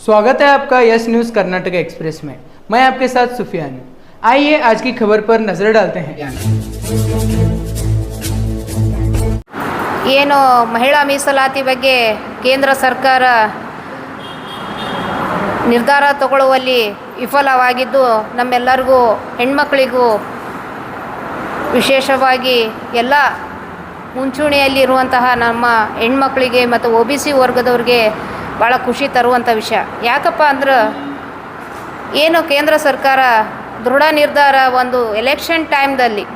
स्वागत है आपका यस न्यूज़ कर्नाटक एक्सप्रेस में। मैं आपके साथ सुफियान हूँ। आइए आज की खबर पर नजर डालते हैं। ಏನು ಮಹಿಳಾ ಮೀಸಲಾತಿ ಬಗ್ಗೆ ಕೇಂದ್ರ ಸರ್ಕಾರ ನಿರ್ಧಾರ ತಗೊಳ್ಳುವಲ್ಲಿ ವಿಫಲವಾಗಿದ್ದು ನಮ್ಮೆಲ್ಲರಿಗೂ ಹೆಣ್ಮಕ್ಕಳಿಗೂ ವಿಶೇಷವಾಗಿ ಎಲ್ಲ ಮುಂಚೂಣಿಯಲ್ಲಿರುವಂತಹ ನಮ್ಮ ಹೆಣ್ಮಕ್ಕಳಿಗೆ ಮತ್ತು OBC ವರ್ಗದವ್ರಿಗೆ ಭಾಳ ಖುಷಿ ತರುವಂಥ ವಿಷಯ. ಯಾಕಪ್ಪ ಅಂದ್ರೆ ಏನು ಕೇಂದ್ರ ಸರ್ಕಾರ ದೃಢ ನಿರ್ಧಾರ ಒಂದು ಎಲೆಕ್ಷನ್ ಟೈಮ್ದಲ್ಲಿ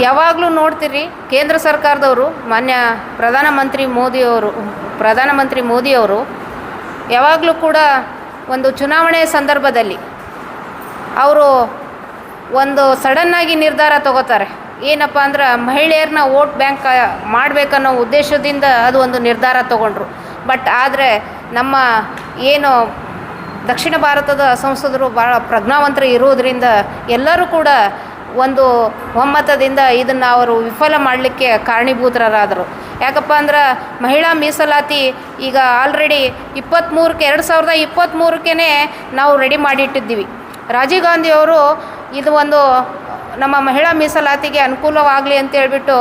ಯಾವಾಗಲೂ ನೋಡ್ತೀರಿ ಕೇಂದ್ರ ಸರ್ಕಾರದವರು ಮಾನ್ಯ ಪ್ರಧಾನಮಂತ್ರಿ ಮೋದಿಯವರು ಯಾವಾಗಲೂ ಕೂಡ ಒಂದು ಚುನಾವಣೆ ಸಂದರ್ಭದಲ್ಲಿ ಅವರು ಒಂದು ಸಡನ್ನಾಗಿ ನಿರ್ಧಾರ ತಗೋತಾರೆ. ಏನಪ್ಪ ಅಂದ್ರೆ ಮಹಿಳೆಯರನ್ನ ವೋಟ್ ಬ್ಯಾಂಕ್ ಮಾಡಬೇಕನ್ನೋ ಉದ್ದೇಶದಿಂದ ಅದು ಒಂದು ನಿರ್ಧಾರ ತಗೊಂಡ್ರು. ಬಟ್ ಆದರೆ ನಮ್ಮ ಏನು ದಕ್ಷಿಣ ಭಾರತದ ಸಂಸದರು ಭಾಳ ಪ್ರಜ್ಞಾವಂತರು ಇರೋದರಿಂದ ಎಲ್ಲರೂ ಕೂಡ ಒಂದು ಒಮ್ಮತದಿಂದ ಇದನ್ನು ಅವರು ವಿಫಲ ಮಾಡಲಿಕ್ಕೆ ಕಾರಣೀಭೂತರಾದರು. ಯಾಕಪ್ಪ ಅಂದ್ರೆ ಮಹಿಳಾ ಮೀಸಲಾತಿ ಈಗ ಆಲ್ರೆಡಿ 2023ಕ್ಕೆ ನಾವು ರೆಡಿ ಮಾಡಿಟ್ಟಿದ್ದೀವಿ. ರಾಜೀವ್ ಗಾಂಧಿಯವರು ಇದು ಒಂದು ನಮ್ಮ ಮಹಿಳಾ ಮೀಸಲಾತಿಗೆ ಅನುಕೂಲವಾಗಲಿ ಅಂತೇಳ್ಬಿಟ್ಟು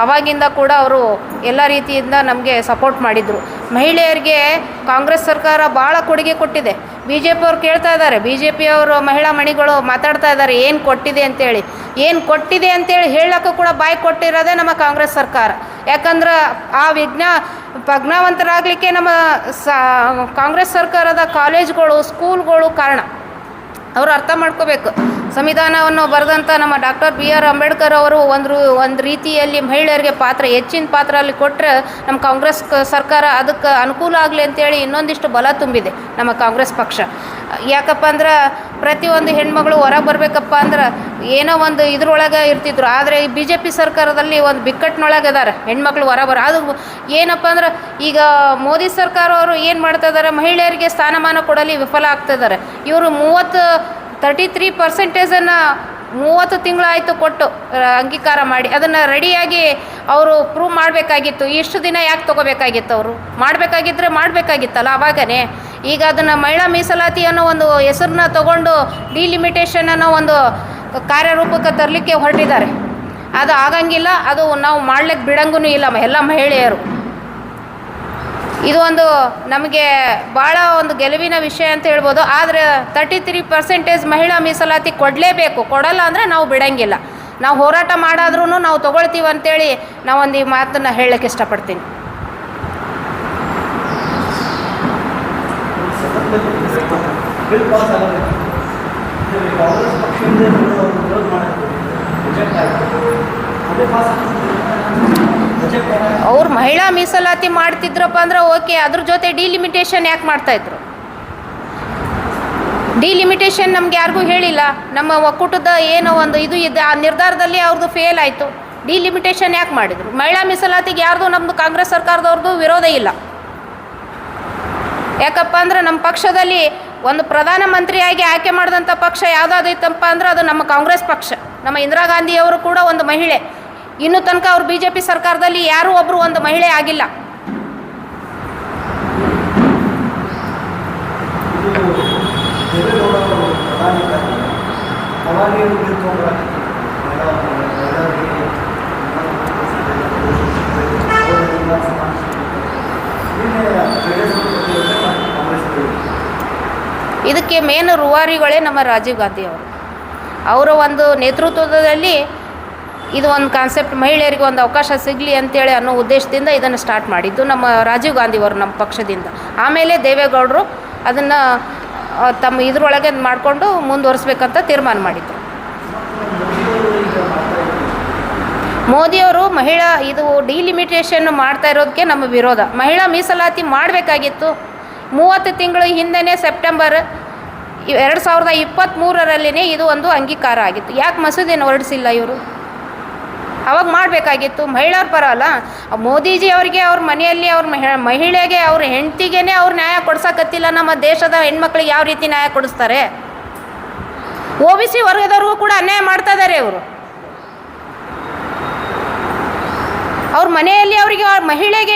ಅವಾಗಿಂದ ಕೂಡ ಅವರು ಎಲ್ಲ ರೀತಿಯಿಂದ ನಮಗೆ ಸಪೋರ್ಟ್ ಮಾಡಿದರು. ಮಹಿಳೆಯರಿಗೆ ಕಾಂಗ್ರೆಸ್ ಸರ್ಕಾರ ಭಾಳ ಕೊಡುಗೆ ಕೊಟ್ಟಿದೆ. BJP ಅವ್ರು ಕೇಳ್ತಾ ಇದ್ದಾರೆ, BJP ಅವರು ಮಹಿಳಾ ಮಣಿಗಳು ಮಾತಾಡ್ತಾ ಇದ್ದಾರೆ ಏನು ಕೊಟ್ಟಿದೆ ಅಂತೇಳಿ ಹೇಳೋಕ್ಕೂ ಕೂಡ ಬಾಯಿ ಕೊಟ್ಟಿರೋದೇ ನಮ್ಮ ಕಾಂಗ್ರೆಸ್ ಸರ್ಕಾರ. ಯಾಕಂದ್ರೆ ಆ ಪ್ರಜ್ಞಾವಂತರಾಗಲಿಕ್ಕೆ ನಮ್ಮ ಕಾಂಗ್ರೆಸ್ ಸರ್ಕಾರದ ಕಾಲೇಜ್ಗಳು ಸ್ಕೂಲ್ಗಳು ಕಾರಣ. ಅವರು ಅರ್ಥ ಮಾಡ್ಕೋಬೇಕು. ಸಂವಿಧಾನವನ್ನು ಬರೆದಂಥ ನಮ್ಮ ಡಾಕ್ಟರ್ BR ಅಂಬೇಡ್ಕರ್ ಅವರು ಒಂದು ರೀತಿಯಲ್ಲಿ ಮಹಿಳೆಯರಿಗೆ ಹೆಚ್ಚಿನ ಪಾತ್ರ ಅಲ್ಲಿ ಕೊಟ್ಟರೆ ನಮ್ಮ ಕಾಂಗ್ರೆಸ್ ಸರ್ಕಾರ ಅದಕ್ಕೆ ಅನುಕೂಲ ಆಗಲಿ ಅಂತೇಳಿ ಇನ್ನೊಂದಿಷ್ಟು ಬಲ ತುಂಬಿದೆ ನಮ್ಮ ಕಾಂಗ್ರೆಸ್ ಪಕ್ಷ. ಯಾಕಪ್ಪ ಅಂದ್ರೆ ಪ್ರತಿಯೊಂದು ಹೆಣ್ಮಗಳು ಹೊರಗೆ ಬರಬೇಕಪ್ಪ ಅಂದ್ರೆ ಏನೋ ಒಂದು ಇದ್ರೊಳಗೆ ಇರ್ತಿದ್ರು. ಆದರೆ ಈ BJP ಸರ್ಕಾರದಲ್ಲಿ ಒಂದು ಬಿಕ್ಕಟ್ಟಿನೊಳಗೆ ಇದ್ದಾರೆ ಹೆಣ್ಮಕ್ಳು ಅದು ಏನಪ್ಪ ಅಂದ್ರೆ ಈಗ ಮೋದಿ ಸರ್ಕಾರ ಅವರು ಏನು ಮಾಡ್ತಾ ಇದ್ದಾರೆ, ಮಹಿಳೆಯರಿಗೆ ಸ್ಥಾನಮಾನ ಕೊಡಲಿ ವಿಫಲ ಆಗ್ತಿದ್ದಾರೆ. ಇವರು 33% 30 ತಿಂಗಳಾಯಿತು ಕೊಟ್ಟು ಅಂಗೀಕಾರ ಮಾಡಿ ಅದನ್ನು ರೆಡಿಯಾಗಿ ಅವರು ಪ್ರೂವ್ ಮಾಡಬೇಕಾಗಿತ್ತು. ಇಷ್ಟು ದಿನ ಯಾಕೆ ತೊಗೋಬೇಕಾಗಿತ್ತು? ಅವರು ಮಾಡಬೇಕಾಗಿತ್ತಲ್ಲ ಆವಾಗನೇ. ಈಗ ಅದನ್ನು ಮಹಿಳಾ ಮೀಸಲಾತಿ ಅನ್ನೋ ಒಂದು ಹೆಸರನ್ನ ತಗೊಂಡು ಡಿಲಿಮಿಟೇಷನ್ ಅನ್ನೋ ಒಂದು ಕಾರ್ಯರೂಪಕ್ಕೆ ತರಲಿಕ್ಕೆ ಹೊರಟಿದ್ದಾರೆ. ಅದು ಆಗಂಗಿಲ್ಲ, ಅದು ನಾವು ಮಾಡ್ಲಿಕ್ಕೆ ಬಿಡಂಗೂ ಇಲ್ಲ ಎಲ್ಲ ಮಹಿಳೆಯರು. ಇದು ಒಂದು ನಮಗೆ ಭಾಳ ಒಂದು ಗೆಲುವಿನ ವಿಷಯ ಅಂತ ಹೇಳ್ಬೋದು. ಆದರೆ 33% ಮಹಿಳಾ ಮೀಸಲಾತಿ ಕೊಡಲೇಬೇಕು. ಕೊಡಲ್ಲ ಅಂದರೆ ನಾವು ಬಿಡಂಗಿಲ್ಲ. ನಾವು ಹೋರಾಟ ಮಾಡಾದ್ರೂ ನಾವು ತೊಗೊಳ್ತೀವಿ ಅಂತೇಳಿ ನಾವೊಂದು ಈ ಮಾತನ್ನು ಹೇಳಕ್ಕೆ ಇಷ್ಟಪಡ್ತೀನಿ. ಅವ್ರು ಮಹಿಳಾ ಮೀಸಲಾತಿ ಮಾಡ್ತಿದ್ರಪ್ಪ ಅಂದ್ರೆ ಓಕೆ, ಅದ್ರ ಜೊತೆ ಡಿಲಿಮಿಟೇಷನ್ ಯಾಕೆ ಮಾಡ್ತಾಯಿದ್ರು? ಡಿಲಿಮಿಟೇಷನ್ ನಮ್ಗೆ ಯಾರಿಗೂ ಹೇಳಿಲ್ಲ. ನಮ್ಮ ಒಕ್ಕೂಟದ ಏನೋ ಒಂದು ಇದು ಇದೆ, ಆ ನಿರ್ಧಾರದಲ್ಲಿ ಅವ್ರದ್ದು ಫೇಲ್ ಆಯಿತು. ಡಿಲಿಮಿಟೇಷನ್ ಯಾಕೆ ಮಾಡಿದರು? ಮಹಿಳಾ ಮೀಸಲಾತಿಗೆ ಯಾರ್ದು ನಮ್ಮದು ಕಾಂಗ್ರೆಸ್ ಸರ್ಕಾರದವ್ರದ್ದು ವಿರೋಧ ಇಲ್ಲ. ಯಾಕಪ್ಪ ಅಂದ್ರೆ ನಮ್ಮ ಪಕ್ಷದಲ್ಲಿ ಒಂದು ಪ್ರಧಾನಮಂತ್ರಿಯಾಗಿ ಆಯ್ಕೆ ಮಾಡಿದಂಥ ಪಕ್ಷ ಯಾವುದಾದ್ರು ಇತ್ತಪ್ಪ ಅಂದ್ರೆ ಅದು ನಮ್ಮ ಕಾಂಗ್ರೆಸ್ ಪಕ್ಷ. ನಮ್ಮ ಇಂದಿರಾ ಗಾಂಧಿಯವರು ಕೂಡ ಒಂದು ಮಹಿಳೆ. ಇನ್ನೂ ತನಕ ಅವ್ರು BJP ಸರ್ಕಾರದಲ್ಲಿ ಯಾರೂ ಒಬ್ಬರು ಒಂದು ಮಹಿಳೆ ಆಗಿಲ್ಲ. ಇದಕ್ಕೆ ಮೇನ್ ರೂವಾರಿಗಳೇ ನಮ್ಮ ರಾಜೀವ್ ಗಾಂಧಿ ಅವರು. ಅವರ ಒಂದು ನೇತೃತ್ವದಲ್ಲಿ ಇದು ಒಂದು ಕಾನ್ಸೆಪ್ಟ್, ಮಹಿಳೆಯರಿಗೆ ಒಂದು ಅವಕಾಶ ಸಿಗಲಿ ಅಂತೇಳಿ ಅನ್ನೋ ಉದ್ದೇಶದಿಂದ ಇದನ್ನು ಸ್ಟಾರ್ಟ್ ಮಾಡಿದ್ದು ನಮ್ಮ ರಾಜೀವ್ ಗಾಂಧಿಯವರು ನಮ್ಮ ಪಕ್ಷದಿಂದ. ಆಮೇಲೆ ದೇವೇಗೌಡರು ಅದನ್ನು ತಮ್ಮ ಇದ್ರೊಳಗೆ ಮಾಡಿಕೊಂಡು ಮುಂದುವರಿಸ್ಬೇಕಂತ ತೀರ್ಮಾನ ಮಾಡಿದರು. ಮೋದಿಯವರು ಇದು ಡಿಲಿಮಿಟೇಷನ್ ಮಾಡ್ತಾ ಇರೋದಕ್ಕೆ ನಮ್ಮ ವಿರೋಧ. ಮಹಿಳಾ ಮೀಸಲಾತಿ ಮಾಡಬೇಕಾಗಿತ್ತು. 30 ತಿಂಗಳ ಹಿಂದೆಯೇ ಸೆಪ್ಟೆಂಬರ್ 2023 ಇದು ಒಂದು ಅಂಗೀಕಾರ ಆಗಿತ್ತು. ಯಾಕೆ ಮಸೂದೆಯನ್ನು ಹೊರಡಿಸಿಲ್ಲ ಇವರು? ಅವಾಗ ಮಾಡಬೇಕಾಗಿತ್ತು. ಮಹಿಳೆಯರ ಪರ ಅಲ್ಲ, ಮೋದಿಜಿ ಅವರಿಗೆ ಅವ್ರ ಮನೆಯಲ್ಲಿ ಅವ್ರ ಮಹಿಳೆಗೆ ಅವ್ರ ಹೆಂಡತಿಗೇ ಅವ್ರು ನ್ಯಾಯ ಕೊಡ್ಸೋಕತ್ತಿಲ್ಲ. ನಮ್ಮ ದೇಶದ ಹೆಣ್ಮಕ್ಳಿಗೆ ಯಾವ ರೀತಿ ನ್ಯಾಯ ಕೊಡಿಸ್ತಾರೆ? OBC ವರ್ಗದವ್ರಿಗೂ ಕೂಡ ಅನ್ಯಾಯ ಮಾಡ್ತಾ ಇದ್ದಾರೆ ಇವರು. ಅವ್ರ ಮನೆಯಲ್ಲಿ ಅವರಿಗೆ ಮಹಿಳೆಗೆ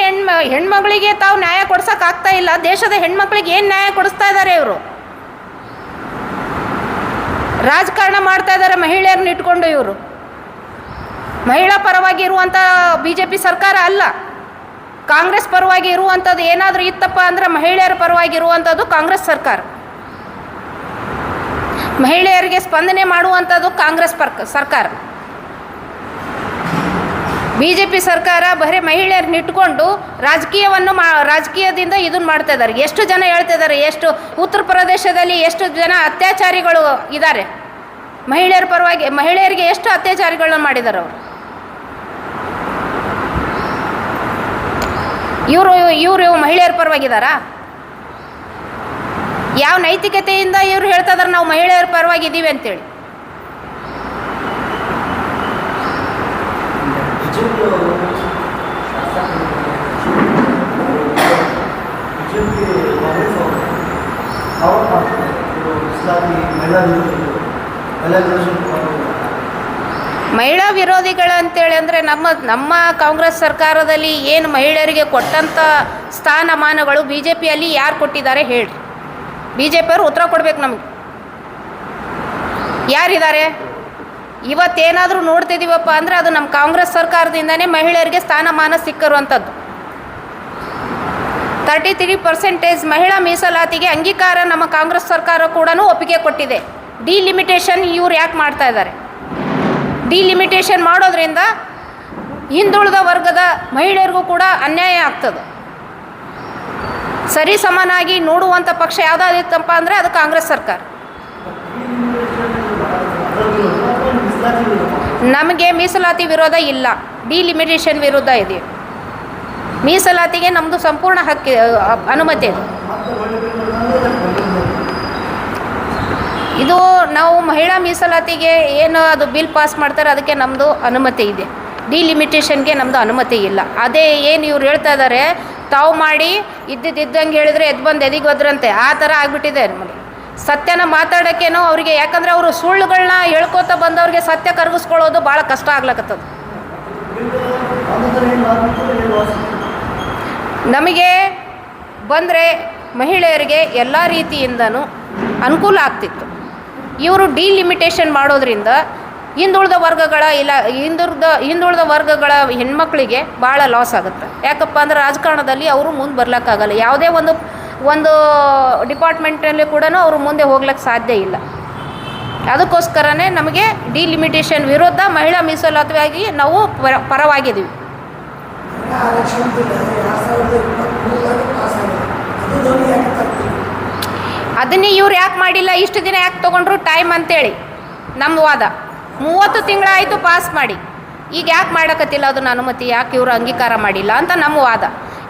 ಹೆಣ್ಮಗಳಿಗೆ ತಾವು ನ್ಯಾಯ ಕೊಡ್ಸೋಕ್ಕಾಗ್ತಾ ಇಲ್ಲ. ದೇಶದ ಹೆಣ್ಮಕ್ಳಿಗೆ ಏನು ನ್ಯಾಯ ಕೊಡಿಸ್ತಾ ಇದ್ದಾರೆ ಇವರು? ರಾಜಕಾರಣ ಮಾಡ್ತಾ ಇದ್ದಾರೆ ಮಹಿಳೆಯರನ್ನ ಇಟ್ಕೊಂಡು. ಇವರು ಮಹಿಳಾ ಪರವಾಗಿ ಇರುವಂಥ BJP ಸರ್ಕಾರ ಅಲ್ಲ, ಕಾಂಗ್ರೆಸ್ ಪರವಾಗಿ ಇರುವಂಥದ್ದು ಏನಾದರೂ ಇತ್ತಪ್ಪ ಅಂದರೆ ಮಹಿಳೆಯರ ಪರವಾಗಿ ಇರುವಂಥದ್ದು ಕಾಂಗ್ರೆಸ್ ಸರ್ಕಾರ. ಮಹಿಳೆಯರಿಗೆ ಸ್ಪಂದನೆ ಮಾಡುವಂಥದ್ದು ಕಾಂಗ್ರೆಸ್ ಸರ್ಕಾರ. BJP ಸರ್ಕಾರ ಬರೀ ಮಹಿಳೆಯರನ್ನ ಇಟ್ಕೊಂಡು ರಾಜಕೀಯದಿಂದ ಇದನ್ನು ಮಾಡ್ತಾ ಇದ್ದಾರೆ. ಎಷ್ಟು ಜನ ಹೇಳ್ತಾ ಇದ್ದಾರೆ, ಎಷ್ಟು ಉತ್ತರ ಪ್ರದೇಶದಲ್ಲಿ ಎಷ್ಟು ಜನ ಅತ್ಯಾಚಾರಿಗಳು ಇದ್ದಾರೆ, ಮಹಿಳೆಯರ ಪರವಾಗಿ ಮಹಿಳೆಯರಿಗೆ ಎಷ್ಟು ಅತ್ಯಾಚಾರಿಗಳನ್ನ ಮಾಡಿದ್ದಾರೆ ಅವರು. ಇವರು ಮಹಿಳೆಯರ ಪರವಾಗಿದ್ದಾರಾ? ಯಾವ ನೈತಿಕತೆಯಿಂದ ಇವರು ಹೇಳ್ತಾ ಇದ್ದಾರೆ ನಾವು ಮಹಿಳೆಯರ ಪರವಾಗಿದ್ದೀವಿ ಅಂತೇಳಿ? ಮಹಿಳಾ ವಿರೋಧಿಗಳಂತೇಳಿ ಅಂದರೆ ನಮ್ಮ ಕಾಂಗ್ರೆಸ್ ಸರ್ಕಾರದಲ್ಲಿ ಏನು ಮಹಿಳೆಯರಿಗೆ ಕೊಟ್ಟಂಥ ಸ್ಥಾನಮಾನಗಳು BJPಯಲ್ಲಿ ಯಾರು ಕೊಟ್ಟಿದ್ದಾರೆ ಹೇಳ್ರಿ? BJP ಅವರು ಉತ್ತರ ಕೊಡ್ಬೇಕು ನಮಗೆ. ಯಾರಿದ್ದಾರೆ? ಇವತ್ತೇನಾದರೂ ನೋಡ್ತಿದ್ದೀವಪ್ಪ ಅಂದರೆ ಅದು ನಮ್ಮ ಕಾಂಗ್ರೆಸ್ ಸರ್ಕಾರದಿಂದನೇ ಮಹಿಳೆಯರಿಗೆ ಸ್ಥಾನಮಾನ ಸಿಕ್ಕಿರುವಂಥದ್ದು. 33% ಮಹಿಳಾ ಮೀಸಲಾತಿಗೆ ಅಂಗೀಕಾರ ನಮ್ಮ ಕಾಂಗ್ರೆಸ್ ಸರ್ಕಾರ ಕೂಡ ಒಪ್ಪಿಗೆ ಕೊಟ್ಟಿದೆ. ಡಿಲಿಮಿಟೇಷನ್ ಇವ್ರು ಯಾಕೆ ಮಾಡ್ತಾ ಇದ್ದಾರೆ? ಡಿಲಿಮಿಟೇಷನ್ ಮಾಡೋದ್ರಿಂದ ಹಿಂದುಳಿದ ವರ್ಗದ ಮಹಿಳೆಯರಿಗೂ ಕೂಡ ಅನ್ಯಾಯ ಆಗ್ತದೆ. ಸರಿ ಸಮನಾಗಿ ನೋಡುವಂಥ ಪಕ್ಷ ಯಾವುದಾದಿತ್ತಪ್ಪ ಅಂದರೆ ಅದು ಕಾಂಗ್ರೆಸ್ ಸರ್ಕಾರ. ನಮಗೆ ಮೀಸಲಾತಿ ವಿರೋಧ ಇಲ್ಲ, ಡಿಲಿಮಿಟೇಷನ್ ವಿರುದ್ಧ ಇದೆ. ಮೀಸಲಾತಿಗೆ ನಮ್ಮದು ಸಂಪೂರ್ಣ ಅನುಮತಿ ಇದೆ. ಇದು ನಾವು ಮಹಿಳಾ ಮೀಸಲಾತಿಗೆ ಏನು ಅದು ಬಿಲ್ ಪಾಸ್ ಮಾಡ್ತಾರೆ ಅದಕ್ಕೆ ನಮ್ಮದು ಅನುಮತಿ ಇದೆ. ಡಿಲಿಮಿಟೇಷನ್ಗೆ ನಮ್ಮದು ಅನುಮತಿ ಇಲ್ಲ. ಅದೇ ಏನು ಇವ್ರು ಹೇಳ್ತಾ ಇದ್ದಾರೆ, ತಾವು ಮಾಡಿ ಇದ್ದಂಗೆ ಹೇಳಿದರೆ ಎದ್ದು ಬಂದು ಎದಿಗೆ ಹೋದ್ರಂತೆ, ಆ ಥರ ಆಗಿಬಿಟ್ಟಿದೆ ನಮಗೆ. ಸತ್ಯನ ಮಾತಾಡೋಕ್ಕೇನೋ ಅವರಿಗೆ, ಯಾಕಂದರೆ ಅವರು ಸುಳ್ಳುಗಳನ್ನ ಹೇಳ್ಕೋತಾ ಬಂದವ್ರಿಗೆ ಸತ್ಯ ಕರಗಿಸ್ಕೊಳ್ಳೋದು ಭಾಳ ಕಷ್ಟ ಆಗ್ಲಕ್ಕತ್ತದ. ನಮಗೆ ಬಂದರೆ ಮಹಿಳೆಯರಿಗೆ ಎಲ್ಲ ರೀತಿಯಿಂದನೂ ಅನುಕೂಲ ಆಗ್ತಿತ್ತು. ಇವರು ಡಿಲಿಮಿಟೇಷನ್ ಮಾಡೋದ್ರಿಂದ ಹಿಂದುಳಿದ ವರ್ಗಗಳ ಹೆಣ್ಮಕ್ಳಿಗೆ ಭಾಳ ಲಾಸ್ ಆಗುತ್ತೆ. ಯಾಕಪ್ಪ ಅಂದರೆ ರಾಜಕಾರಣದಲ್ಲಿ ಅವರು ಮುಂದೆ ಬರ್ಲಿಕ್ಕಾಗಲ್ಲ. ಯಾವುದೇ ಒಂದು ಡಿಪಾರ್ಟ್ಮೆಂಟಲ್ಲಿ ಕೂಡ ಅವರು ಮುಂದೆ ಹೋಗ್ಲಿಕ್ಕೆ ಸಾಧ್ಯ ಇಲ್ಲ. ಅದಕ್ಕೋಸ್ಕರನೇ ನಮಗೆ ಡಿಲಿಮಿಟೇಷನ್ ವಿರುದ್ಧ ಮಹಿಳಾ ಮೀಸಲಾತಿಯಾಗಿ ನಾವು ಪರವಾಗಿದ್ದೀವಿ. ಅದನ್ನೇ ಇವ್ರು ಯಾಕೆ ಮಾಡಿಲ್ಲ, ಇಷ್ಟು ದಿನ ಯಾಕೆ ತೊಗೊಂಡ್ರು ಟೈಮ್ ಅಂತೇಳಿ ನಮ್ಮ ವಾದ. 30 ತಿಂಗಳಾಯಿತು ಪಾಸ್ ಮಾಡಿ, ಈಗ ಯಾಕೆ ಮಾಡೋಕತ್ತಿಲ್ಲ ಅದನ್ನು ಅನುಮತಿ, ಯಾಕೆ ಇವರು ಅಂಗೀಕಾರ ಮಾಡಿಲ್ಲ ಅಂತ ನಮ್ಮ ವಾದ.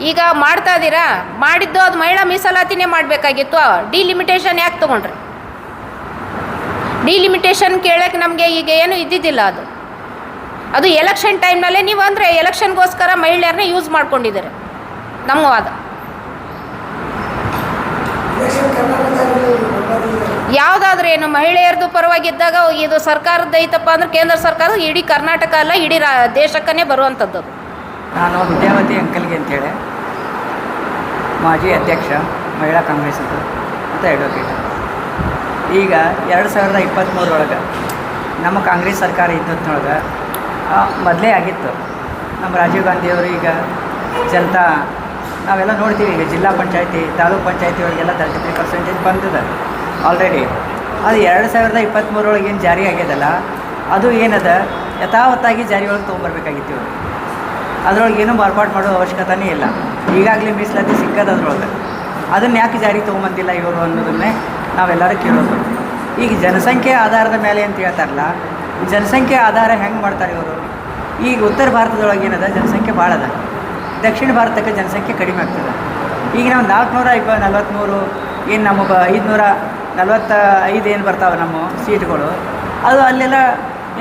ಈಗ ಮಾಡ್ತಾ ಇದ್ದೀರಾ, ಮಾಡಿದ್ದು ಅದು ಮಹಿಳಾ ಮೀಸಲಾತಿನೇ ಮಾಡಬೇಕಾಗಿತ್ತು. ಡಿಲಿಮಿಟೇಷನ್ ಯಾಕೆ ತೊಗೊಂಡ್ರಿ? ಡಿಲಿಮಿಟೇಷನ್ ಕೇಳೋಕ್ಕೆ ನಮಗೆ ಈಗ ಏನು ಇದ್ದಿದ್ದಿಲ್ಲ. ಅದು ಎಲೆಕ್ಷನ್ ಟೈಮ್ನಲ್ಲೇ ನೀವು ಅಂದರೆ ಎಲೆಕ್ಷನ್ಗೋಸ್ಕರ ಮಹಿಳೆಯರನ್ನ ಯೂಸ್ ಮಾಡ್ಕೊಂಡಿದ್ದಾರೆ ನಮ್ಮ ವಾದ. ಯಾವುದಾದ್ರೂ ಏನು ಮಹಿಳೆಯರದು ಪರವಾಗಿದ್ದಾಗ ಇದು ಸರ್ಕಾರದ ಐತಪ್ಪ ಅಂದ್ರೆ ಕೇಂದ್ರ ಸರ್ಕಾರದ ಇಡೀ ಕರ್ನಾಟಕ ಅಲ್ಲ, ಇಡೀ ದೇಶಕ್ಕೇ ಬರುವಂಥದ್ದು. ನಾನು ವಿದ್ಯಾವತಿ ಅಂಕಲ್ಗೆ ಅಂತೇಳಿ ಮಾಜಿ ಅಧ್ಯಕ್ಷ ಮಹಿಳಾ ಕಾಂಗ್ರೆಸ್ ಅಂತ ಅಡ್ವೊಕೇಟ್. ಈಗ 2023 ನಮ್ಮ ಕಾಂಗ್ರೆಸ್ ಸರ್ಕಾರ ಇದ್ದೊತ್ತಿನೊಳಗೆ ಮೊದಲೇ ಆಗಿತ್ತು. ನಮ್ಮ ರಾಜೀವ್ ಗಾಂಧಿಯವರು ಈಗ ಜನತಾ ನಾವೆಲ್ಲ ನೋಡ್ತೀವಿ, ಈಗ ಜಿಲ್ಲಾ ಪಂಚಾಯತಿ ತಾಲೂಕು ಪಂಚಾಯತಿ ಒಳಗೆಲ್ಲ 33% ಬಂದಿದೆ ಆಲ್ರೆಡಿ. ಅದು 2023 ಏನು ಜಾರಿ ಆಗ್ಯದಲ್ಲ, ಅದು ಏನದ ಯಥಾವತ್ತಾಗಿ ಜಾರಿ ಒಳಗೆ ತೊಗೊಂಬರ್ಬೇಕಾಗಿತ್ತು. ಇವರು ಅದರೊಳಗೆ ಏನೂ ಮಾರ್ಪಾಡು ಮಾಡೋ ಅವಶ್ಯಕತೆನೇ ಇಲ್ಲ. ಈಗಾಗಲೇ ಮೀಸಲಾತಿ ಸಿಕ್ಕದ ಅದ್ರೊಳಗೆ, ಅದನ್ನು ಯಾಕೆ ಜಾರಿ ತೊಗೊಂಬಂದಿಲ್ಲ ಇವರು ಅನ್ನೋದನ್ನೇ ನಾವೆಲ್ಲರೂ ಕೇಳೋದು. ಈಗ ಜನಸಂಖ್ಯೆ ಆಧಾರದ ಮೇಲೆ ಅಂತ ಹೇಳ್ತಾರಲ್ಲ, ಜನಸಂಖ್ಯೆ ಆಧಾರ ಹೆಂಗೆ ಮಾಡ್ತಾರೆ ಇವರು? ಈಗ ಉತ್ತರ ಭಾರತದೊಳಗೆ ಏನದ ಜನಸಂಖ್ಯೆ ಭಾಳ ಅದ, ದಕ್ಷಿಣ ಭಾರತಕ್ಕೆ ಜನಸಂಖ್ಯೆ ಕಡಿಮೆ ಆಗ್ತದೆ. ಈಗ ನಾವು 443 ಏನು ನಮಗೆ 545 ಏನು ಬರ್ತಾವೆ ನಮ್ಮ ಸೀಟ್ಗಳು, ಅದು ಅಲ್ಲೆಲ್ಲ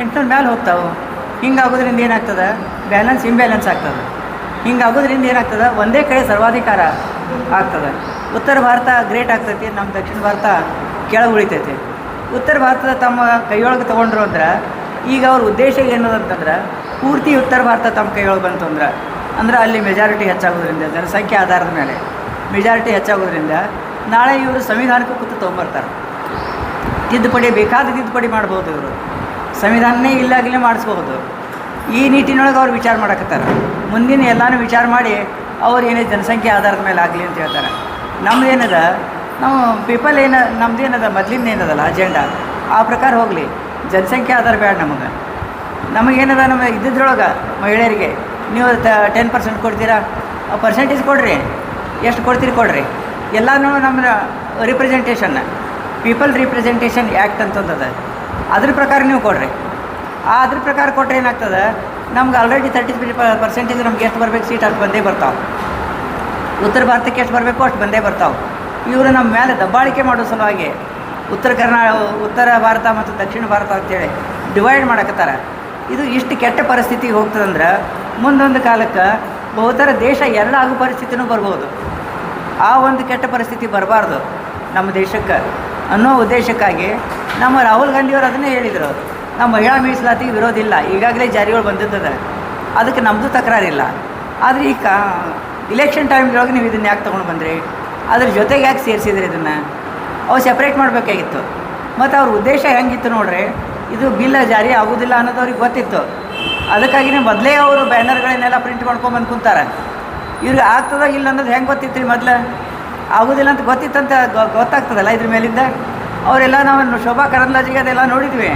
800 ಮೇಲೆ ಹೋಗ್ತಾವೆ. ಹಿಂಗಾಗೋದ್ರಿಂದ ಏನಾಗ್ತದೆ, ಬ್ಯಾಲೆನ್ಸ್ ಇಂಬ್ಯಾಲೆನ್ಸ್ ಆಗ್ತದೆ. ಹಿಂಗಾಗೋದ್ರಿಂದ ಏನಾಗ್ತದೆ, ಒಂದೇ ಕಡೆ ಸರ್ವಾಧಿಕಾರ ಆಗ್ತದೆ. ಉತ್ತರ ಭಾರತ ಗ್ರೇಟ್ ಆಗ್ತೈತಿ, ನಮ್ಮ ದಕ್ಷಿಣ ಭಾರತ ಕೆಳಗೆ ಉಳಿತೈತಿ. ಉತ್ತರ ಭಾರತದ ತಮ್ಮ ಕೈಯೊಳಗೆ ತೊಗೊಂಡ್ರು ಅಂದ್ರೆ ಈಗ ಅವ್ರ ಉದ್ದೇಶ ಏನದು ಅಂತಂದ್ರೆ ಪೂರ್ತಿ ಉತ್ತರ ಭಾರತ ತಮ್ಮ ಕೈಯೊಳಗೆ ಬಂತು ಅಂದ್ರೆ ಅಲ್ಲಿ ಮೆಜಾರಿಟಿ ಹೆಚ್ಚಾಗೋದ್ರಿಂದ ಜನಸಂಖ್ಯೆ ಆಧಾರದ ಮೇಲೆ ಮೆಜಾರಿಟಿ ಹೆಚ್ಚಾಗೋದ್ರಿಂದ ನಾಳೆ ಇವರು ಸಂವಿಧಾನಕ್ಕೆ ಕೂತು ತೊಗೊಂಬರ್ತಾರೆ. ತಿದ್ದುಪಡಿ ಬೇಕಾದ ತಿದ್ದುಪಡಿ ಮಾಡ್ಬೋದು, ಇವರು ಸಂವಿಧಾನನೇ ಇಲ್ಲಾಗಲೇ ಮಾಡಿಸ್ಬೋದು. ಈ ನಿಟ್ಟಿನೊಳಗೆ ಅವ್ರು ವಿಚಾರ ಮಾಡಕತ್ತಾರೆ. ಮುಂದಿನ ಎಲ್ಲನೂ ವಿಚಾರ ಮಾಡಿ ಅವ್ರು ಏನೇ ಜನಸಂಖ್ಯೆ ಆಧಾರದ ಮೇಲೆ ಆಗಲಿ ಅಂತ ಹೇಳ್ತಾರೆ. ನಮ್ಮದೇನದ ನಾವು ಪೀಪಲ್ ನಮ್ಮದೇನದ ಮೊದಲಿಂದ ಏನದಲ್ಲ ಅಜೆಂಡಾ ಆ ಪ್ರಕಾರ ಹೋಗಲಿ, ಜನಸಂಖ್ಯೆ ಆಧಾರ ಬೇಡ ನಮಗೇನದ ನಮ್ಮ ಇದ್ದಿದ್ರೊಳಗೆ ಮಹಿಳೆಯರಿಗೆ ನೀವು 10% ಕೊಡ್ತೀರಾ, ಪರ್ಸೆಂಟೇಜ್ ಕೊಡಿರಿ, ಎಷ್ಟು ಕೊಡ್ತೀರಿ ಕೊಡಿರಿ, ಎಲ್ಲನೂ ನಮ್ಮ ರಿಪ್ರೆಸೆಂಟೇಷನ್ ಪೀಪಲ್ ರಿಪ್ರೆಸೆಂಟೇಷನ್ ಆ್ಯಕ್ಟ್ ಅಂತಂದದ, ಅದ್ರ ಪ್ರಕಾರ ನೀವು ಕೊಡಿರಿ. ಅದ್ರ ಪ್ರಕಾರ ಕೊಟ್ಟರೆ ಏನಾಗ್ತದೆ, ನಮ್ಗೆ ಆಲ್ರೆಡಿ 33% ನಮ್ಗೆ ಎಷ್ಟು ಬರಬೇಕು ಸೀಟ್ ಅಷ್ಟು ಬಂದೇ ಬರ್ತಾವೆ. ಉತ್ತರ ಭಾರತಕ್ಕೆ ಎಷ್ಟು ಬರಬೇಕು ಅಷ್ಟು ಬಂದೇ ಬರ್ತಾವೆ. ಇವರು ನಮ್ಮ ಮೇಲೆ ದಬ್ಬಾಳಿಕೆ ಮಾಡೋ ಸಲುವಾಗಿ ಉತ್ತರ ಭಾರತ ಮತ್ತು ದಕ್ಷಿಣ ಭಾರತ ಅಂತೇಳಿ ಡಿವೈಡ್ ಮಾಡಕತ್ತಾರೆ. ಇದು ಇಷ್ಟು ಕೆಟ್ಟ ಪರಿಸ್ಥಿತಿಗೆ ಹೋಗ್ತದಂದ್ರೆ ಮುಂದೊಂದು ಕಾಲಕ್ಕೆ ಬಹುತರ ದೇಶ ಎಲ್ಲ ಆಗೋ ಪರಿಸ್ಥಿತಿನೂ ಬರ್ಬೋದು. ಆ ಒಂದು ಕೆಟ್ಟ ಪರಿಸ್ಥಿತಿ ಬರಬಾರ್ದು ನಮ್ಮ ದೇಶಕ್ಕೆ ಅನ್ನೋ ಉದ್ದೇಶಕ್ಕಾಗಿ ನಮ್ಮ ರಾಹುಲ್ ಗಾಂಧಿಯವರು ಅದನ್ನೇ ಹೇಳಿದರು, ನಾವು ಮಹಿಳಾ ಮೀಸಲಾತಿಗೆ ವಿರೋಧ ಇಲ್ಲ, ಈಗಾಗಲೇ ಜಾರಿಗಳು ಬಂದಿರ್ತದೆ, ಅದಕ್ಕೆ ನಮ್ಮದು ತಕರಾರಿಲ್ಲ. ಆದರೆ ಈ ಇಲೆಕ್ಷನ್ ಟೈಮ್ದೊಳಗೆ ನೀವು ಇದನ್ನು ಯಾಕೆ ತೊಗೊಂಡು ಬಂದ್ರಿ, ಅದ್ರ ಜೊತೆಗೆ ಯಾಕೆ ಸೇರಿಸಿದ್ರಿ, ಇದನ್ನು ಅವು ಸೆಪ್ರೇಟ್ ಮಾಡಬೇಕಾಗಿತ್ತು. ಮತ್ತು ಅವ್ರ ಉದ್ದೇಶ ಹೆಂಗಿತ್ತು ನೋಡ್ರಿ, ಇದು ಬಿಲ್ ಜಾರಿ ಆಗೋದಿಲ್ಲ ಅನ್ನೋದು ಅವ್ರಿಗೆ ಗೊತ್ತಿತ್ತು. ಅದಕ್ಕಾಗಿಯೇ ಮೊದಲೇ ಅವರು ಬ್ಯಾನರ್ಗಳನ್ನೆಲ್ಲ ಪ್ರಿಂಟ್ ಮಾಡ್ಕೊಂಬಂದು ಕುಂತಾರೆ. ಇವ್ರಿಗೆ ಆಗ್ತದ ಇಲ್ಲ ಅನ್ನೋದು ಹೆಂಗೆ ಗೊತ್ತಿತ್ತು ರೀ, ಮೊದಲು ಆಗೋದಿಲ್ಲ ಅಂತ ಗೊತ್ತಿತ್ತಂತ ಗೊತ್ತಾಗ್ತದಲ್ಲ ಇದ್ರ ಮೇಲಿಂದ. ಅವರೆಲ್ಲ ನಾವು ಶೋಭಾ ಕರಂದ್ಲಾಜಿಗೆ ಅದೆಲ್ಲ ನೋಡಿದ್ವಿ.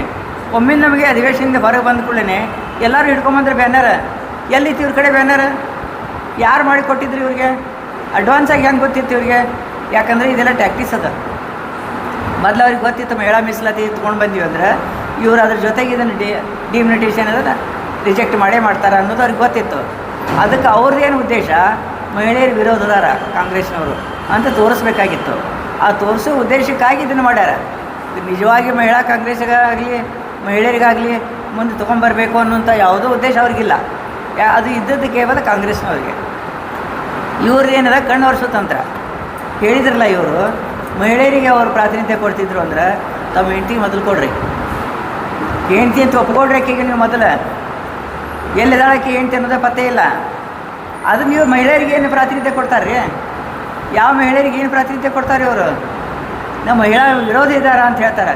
ಒಮ್ಮೆ ನಮಗೆ ಅಧಿವೇಶನದಿಂದ ಹೊರಗೆ ಬಂದ ಕೂಡಲೇ ಎಲ್ಲರೂ ಹಿಡ್ಕೊಂಬಂದ್ರೆ ಬ್ಯಾನರ್, ಎಲ್ಲಿತ್ತು ಇವ್ರ ಕಡೆ ಬ್ಯಾನರ್, ಯಾರು ಮಾಡಿ ಕೊಟ್ಟಿದ್ರು ಇವ್ರಿಗೆ, ಅಡ್ವಾನ್ಸಾಗಿ ಹೆಂಗೆ ಗೊತ್ತಿತ್ತು ಇವ್ರಿಗೆ, ಯಾಕಂದರೆ ಇದೆಲ್ಲ ಟ್ಯಾಕ್ಟಿಸ್ ಅದ. ಮೊದಲು ಅವ್ರಿಗೆ ಗೊತ್ತಿತ್ತು ಮಹಿಳಾ ಮೀಸಲಾತಿ ತೊಗೊಂಡು ಬಂದೀವಿ ಅಂದ್ರೆ ಇವರು ಅದ್ರ ಜೊತೆಗೆ ಇದನ್ನು ಡಿಮ್ಯುನಿಟೇಷನ್ ಅದನ್ನು ರಿಜೆಕ್ಟ್ ಮಾಡೇ ಮಾಡ್ತಾರೆ ಅನ್ನೋದು ಅವ್ರಿಗೆ ಗೊತ್ತಿತ್ತು. ಅದಕ್ಕೆ ಅವ್ರದ್ದೇನು ಉದ್ದೇಶ, ಮಹಿಳೆಯರ ವಿರೋಧದಾರ ಕಾಂಗ್ರೆಸ್ನವರು ಅಂತ ತೋರಿಸ್ಬೇಕಾಗಿತ್ತು. ಆ ತೋರಿಸೋ ಉದ್ದೇಶಕ್ಕಾಗಿ ಇದನ್ನು ಮಾಡ್ಯಾರ. ನಿಜವಾಗಿ ಮಹಿಳಾ ಕಾಂಗ್ರೆಸ್ಗಾಗಲಿ ಮಹಿಳೆಯರಿಗಾಗಲಿ ಮುಂದೆ ತೊಗೊಂಬರ್ಬೇಕು ಅನ್ನೋಂಥ ಯಾವುದೋ ಉದ್ದೇಶ ಅವ್ರಿಗಿಲ್ಲ. ಅದು ಇದ್ದದ್ದು ಕೇವಲ ಕಾಂಗ್ರೆಸ್ನವ್ರಿಗೆ. ಇವ್ರದ್ದು ಏನದ ಕಣ್ಣು ಒರೆಸೋ ತಂತ್ರ. ಹೇಳಿದ್ರಲ್ಲ ಇವರು ಮಹಿಳೆಯರಿಗೆ ಅವರು ಪ್ರಾತಿನಿಧ್ಯ ಕೊಡ್ತಿದ್ರು ಅಂದ್ರೆ ತಮ್ಮ ಹೆಂಡ್ತಿಗೆ ಮೊದಲು ಕೊಡ್ರಿ, ಹೆಂಡ್ತಿ ಅಂತ ಒಪ್ಕೊಡ್ರಿ. ಆಕೆಗೆ ನೀವು ಮೊದಲು ಎಲ್ಲಿದ್ದಾಳಕ್ಕೆ ಹೆಂಡ್ತಿ ಅನ್ನೋದೇ ಪತ್ತೆ ಇಲ್ಲ. ಅದು ನೀವು ಮಹಿಳೆಯರಿಗೆ ಏನು ಪ್ರಾತಿನಿಧ್ಯ ಕೊಡ್ತಾರೆ ರೀ, ಯಾವ ಮಹಿಳೆಯರಿಗೆ ಏನು ಪ್ರಾತಿನಿಧ್ಯ ಕೊಡ್ತಾರೆ ಇವರು, ನಮ್ಮ ಮಹಿಳಾ ವಿರೋಧಿ ಇದ್ದಾರ ಅಂತ ಹೇಳ್ತಾರೆ.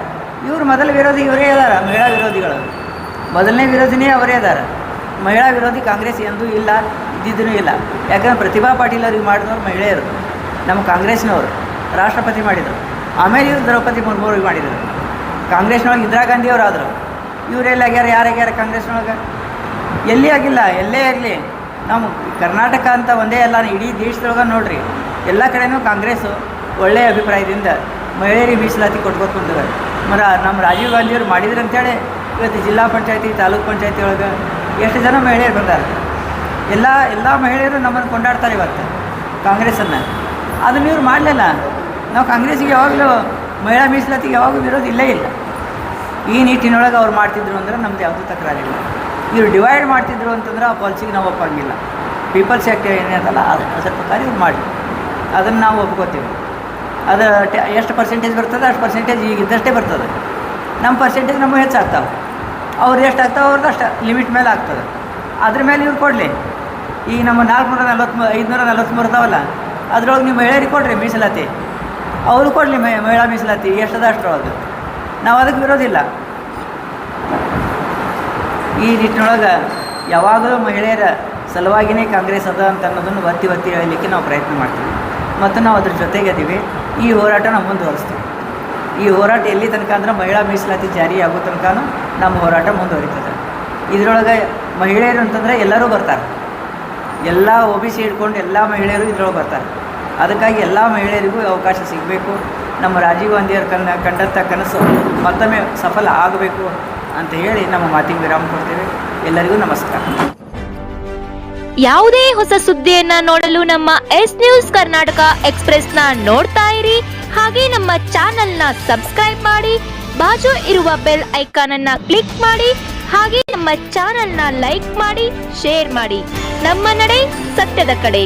ಇವರು ಮೊದಲ ವಿರೋಧಿ ಇವರೇ ಇದ್ದಾರೆ, ಮಹಿಳಾ ವಿರೋಧಿಗಳು ಮೊದಲನೇ ವಿರೋಧಿನೇ ಅವರೇ ಇದ್ದಾರೆ. ಮಹಿಳಾ ವಿರೋಧಿ ಕಾಂಗ್ರೆಸ್ ಎಂದೂ ಇಲ್ಲ, ಇದ್ದಿದ್ದೂ ಇಲ್ಲ. ಯಾಕಂದ್ರೆ ಪ್ರತಿಭಾ ಪಾಟೀಲ್ ಅವ್ರಿಗೆ ಮಾಡಿದವರು ಮಹಿಳೆಯರು, ನಮ್ಮ ಕಾಂಗ್ರೆಸ್ನವರು ರಾಷ್ಟ್ರಪತಿ ಮಾಡಿದರು. ಆಮೇಲೆ ಇವರು ದ್ರೌಪದಿ ಮುರ್ಮು ಅವ್ರಿಗೆ ಮಾಡಿದರು. ಕಾಂಗ್ರೆಸ್ನೊಳಗೆ ಇಂದಿರಾ ಗಾಂಧಿ ಅವರು ಆದರು. ಇವರೆಲ್ಲ ಆಗ್ಯಾರ, ಯಾರಾಗ್ಯಾರ ಕಾಂಗ್ರೆಸ್ನೊಳಗೆ? ಎಲ್ಲಿ ಆಗಿಲ್ಲ. ಎಲ್ಲೇ ಆಗಲಿ ನಮ್ಮ ಕರ್ನಾಟಕ ಅಂತ ಒಂದೇ ಅಲ್ಲ, ಇಡೀ ದೇಶದೊಳಗೆ ನೋಡಿರಿ ಎಲ್ಲ ಕಡೆಯೂ ಕಾಂಗ್ರೆಸ್ಸು ಒಳ್ಳೆಯ ಅಭಿಪ್ರಾಯದಿಂದ ಮಹಿಳೆಯರಿಗೆ ಮೀಸಲಾತಿ ಕೊಟ್ಕೊತ ಬಂದಿದ್ದಾರೆ. ನಮ್ಮ ರಾಜೀವ್ ಗಾಂಧಿಯವರು ಮಾಡಿದ್ರು ಅಂತೇಳಿ ಇವತ್ತು ಜಿಲ್ಲಾ ಪಂಚಾಯತಿ ತಾಲೂಕು ಪಂಚಾಯತಿ ಒಳಗೆ ಎಷ್ಟು ಜನ ಮಹಿಳೆಯರು ಬಂದಾರೆ. ಎಲ್ಲ ಮಹಿಳೆಯರು ನಮ್ಮನ್ನು ಕೊಂಡಾಡ್ತಾರೆ ಇವತ್ತು ಕಾಂಗ್ರೆಸ್ಸನ್ನು. ಅದನ್ನು ಇವ್ರು ಮಾಡಲಿಲ್ಲ. ನಾವು ಕಾಂಗ್ರೆಸ್ಸಿಗೆ ಯಾವಾಗಲೂ ಮಹಿಳಾ ಮೀಸಲಾತಿಗೆ ಯಾವಾಗಲೂ ವಿರೋಧ ಇಲ್ಲೇ ಇಲ್ಲ. ಈ ನಿಟ್ಟಿನೊಳಗೆ ಅವ್ರು ಮಾಡ್ತಿದ್ರು ಅಂದ್ರೆ ನಮ್ದು ಯಾವುದೂ ತಕರಾರಿಲ್ಲ. ಇವ್ರು ಡಿವೈಡ್ ಮಾಡ್ತಿದ್ರು ಅಂತಂದ್ರೆ ಆ ಪಾಲಿಸಿಗೆ ನಾವು ಒಪ್ಪಂಗಿಲ್ಲ. ಪೀಪಲ್ಸ್ ಆ್ಯಕ್ಟ್ ಏನೇದಲ್ಲ ಅದ್ರ ಪ್ರಕಾರ ಇವ್ರು ಮಾಡಿ ಅದನ್ನು ನಾವು ಒಪ್ಕೋತೀವಿ. ಅದು ಎಷ್ಟು ಪರ್ಸೆಂಟೇಜ್ ಬರ್ತದೆ ಅಷ್ಟು ಪರ್ಸೆಂಟೇಜ್ ಈಗ ಇದ್ದಷ್ಟೇ ಬರ್ತದೆ. ನಮ್ಮ ಪರ್ಸೆಂಟೇಜ್ ನಮಗೆ ಹೆಚ್ಚಾಗ್ತಾವೆ, ಅವ್ರು ಎಷ್ಟು ಆಗ್ತಾವೆ ಅವ್ರದ್ದು ಅಷ್ಟು ಲಿಮಿಟ್ ಮೇಲೆ ಆಗ್ತದೆ. ಅದ್ರ ಮೇಲೆ ಇವ್ರು ಕೊಡಲಿ. ಈಗ ನಮ್ಮ 543 ಇದಾವಲ್ಲ, ಅದ್ರೊಳಗೆ ನೀವು ಮಹಿಳೆಯರಿಗೆ ಕೊಡ್ರಿ ಮೀಸಲಾತಿ, ಅವರು ಕೊಡಲಿ ಮಹಿಳಾ ಮೀಸಲಾತಿ ಎಷ್ಟದ ಅಷ್ಟರೊಳಗೆ. ನಾವು ಅದಕ್ಕೆ ವಿರೋಧಿಲ್ಲ. ಈ ನಿಟ್ಟಿನೊಳಗೆ ಯಾವಾಗಲೂ ಮಹಿಳೆಯರ ಸಲುವಾಗಿಯೇ ಕಾಂಗ್ರೆಸ್ ಅದ ಅಂತ ಅನ್ನೋದನ್ನು ಒತ್ತಿ ಹೇಳಲಿಕ್ಕೆ ನಾವು ಪ್ರಯತ್ನ ಮಾಡ್ತೀವಿ ಮತ್ತು ನಾವು ಅದ್ರ ಜೊತೆಗೆ ಅದೀವಿ. ಈ ಹೋರಾಟ ನಾವು ಮುಂದುವರಿಸ್ತೀವಿ. ಈ ಹೋರಾಟ ಎಲ್ಲಿ ತನಕ ಅಂದ್ರೆ ಮಹಿಳಾ ಮೀಸಲಾತಿ ಜಾರಿ ಆಗೋ ತನಕನೂ ನಮ್ಮ ಹೋರಾಟ ಮುಂದುವರಿತದೆ. ಇದರೊಳಗೆ ಮಹಿಳೆಯರು ಅಂತಂದರೆ ಎಲ್ಲರೂ ಬರ್ತಾರೆ, ಎಲ್ಲ OBC ಹಿಡ್ಕೊಂಡು ಎಲ್ಲ ಮಹಿಳೆಯರು ಇದ್ರೊಳಗೆ ಬರ್ತಾರೆ. ಅದಕ್ಕಾಗಿ ಎಲ್ಲ ಮಹಿಳೆಯರಿಗೂ ಅವಕಾಶ ಸಿಗಬೇಕು. ನಮ್ಮ ರಾಜೀವ್ ಗಾಂಧಿಯವರು ಕಂಡಂಥ ಕನಸು ಮತ್ತೊಮ್ಮೆ ಸಫಲ ಆಗಬೇಕು ಅಂತ ಹೇಳಿ ನಮ್ಮ ಮಾತಿಗೆ ವಿರಾಮ ಕೊಡ್ತೇವೆ. ಎಲ್ಲರಿಗೂ ನಮಸ್ಕಾರ. ಯಾವುದೇ ಹೊಸ ಸುದ್ದಿಯನ್ನ ನೋಡಲು ನಮ್ಮ ಎಸ್ ನ್ಯೂಸ್ ಕರ್ನಾಟಕ ಎಕ್ಸ್‌ಪ್ರೆಸ್ನ ನೋಡ್ತಾ ಇರಿ. ಹಾಗೆ ನಮ್ಮ ಚಾನೆಲ್ನ ಸಬ್ಸ್ಕ್ರೈಬ್ ಮಾಡಿ, ಬಾಜು ಇರುವ ಬೆಲ್ ಐಕಾನ್ ಅನ್ನ ಕ್ಲಿಕ್ ಮಾಡಿ. ಹಾಗೆ ನಮ್ಮ ಚಾನೆಲ್ನ ಲೈಕ್ ಮಾಡಿ, ಶೇರ್ ಮಾಡಿ. ನಮ್ಮ ನಡೆ ಸತ್ಯದ ಕಡೆ.